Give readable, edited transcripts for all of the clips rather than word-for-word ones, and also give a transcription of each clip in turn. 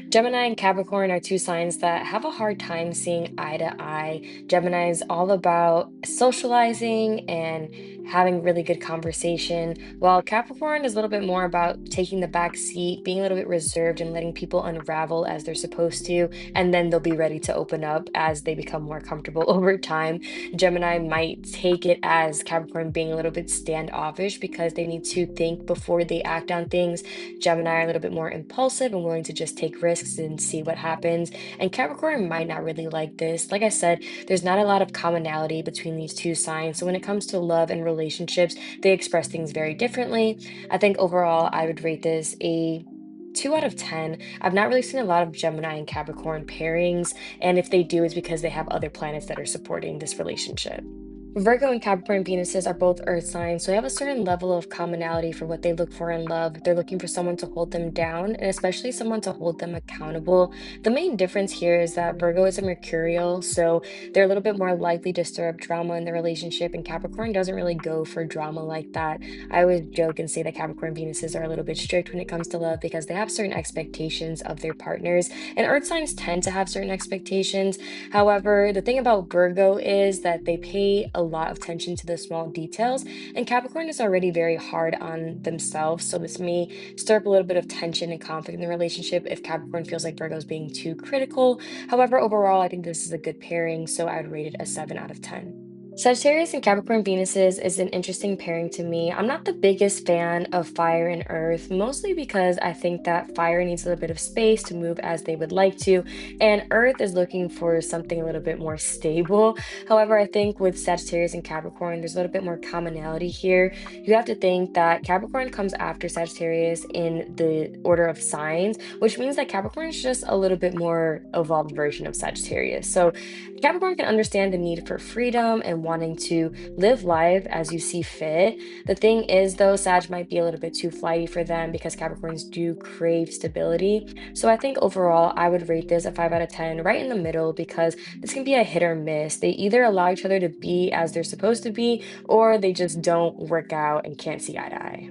Gemini and Capricorn are two signs that have a hard time seeing eye to eye. Gemini is all about socializing and having really good conversation, while Capricorn is a little bit more about taking the back seat, being a little bit reserved and letting people unravel as they're supposed to, and then they'll be ready to open up as they become more comfortable over time. Gemini might take it as Capricorn being a little bit standoffish because they need to think before they act on things. Gemini are a little bit more impulsive and willing to just take risks and see what happens. And Capricorn might not really like this. Like I said, there's not a lot of commonality between these two signs. So when it comes to love and relationships, they express things very differently. I think overall, I would rate this a 2 out of 10. I've not really seen a lot of Gemini and Capricorn pairings, and if they do, it's because they have other planets that are supporting this relationship. Virgo and Capricorn Venuses are both earth signs, so they have a certain level of commonality for what they look for in love. They're looking for someone to hold them down, and especially someone to hold them accountable. The main difference here is that Virgo is a mercurial, so they're a little bit more likely to stir up drama in the relationship, and Capricorn doesn't really go for drama like that. I always joke and say that Capricorn Venuses are a little bit strict when it comes to love because they have certain expectations of their partners, and earth signs tend to have certain expectations. However, the thing about Virgo is that they pay a lot of attention to the small details, and Capricorn is already very hard on themselves. So this may stir up a little bit of tension and conflict in the relationship if Capricorn feels like Virgo is being too critical. However, overall, I think this is a good pairing, so I would rate it a 7 out of 10. Sagittarius and Capricorn Venuses is an interesting pairing to me. I'm not the biggest fan of fire and earth, mostly because I think that fire needs a little bit of space to move as they would like to, and earth is looking for something a little bit more stable. However, I think with Sagittarius and Capricorn, there's a little bit more commonality here. You have to think that Capricorn comes after Sagittarius in the order of signs, which means that Capricorn is just a little bit more evolved version of Sagittarius. So Capricorn can understand the need for freedom and wanting to live life as you see fit. The thing is, though, Sag might be a little bit too flighty for them because Capricorns do crave stability. So I think overall, I would rate this a 5 out of 10, right in the middle, because this can be a hit or miss. They either allow each other to be as they're supposed to be, or they just don't work out and can't see eye to eye.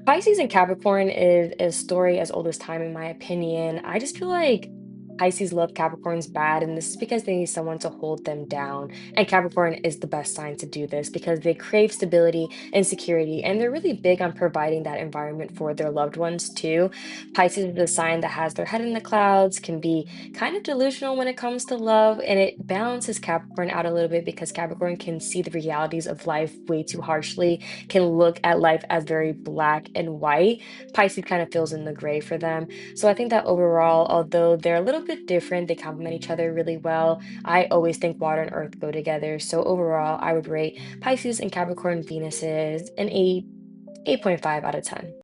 Pisces and Capricorn is a story as old as time, in my opinion. I just feel like Pisces love Capricorn's bad, and this is because they need someone to hold them down. And Capricorn is the best sign to do this because they crave stability and security, and they're really big on providing that environment for their loved ones too. Pisces is a sign that has their head in the clouds, can be kind of delusional when it comes to love, and it balances Capricorn out a little bit because Capricorn can see the realities of life way too harshly, can look at life as very black and white. Pisces kind of fills in the gray for them. So I think that overall, although they're a little bit different, they complement each other really well. I always think water and earth go together. So overall, I would rate Pisces and Capricorn Venuses an 8.5 out of 10.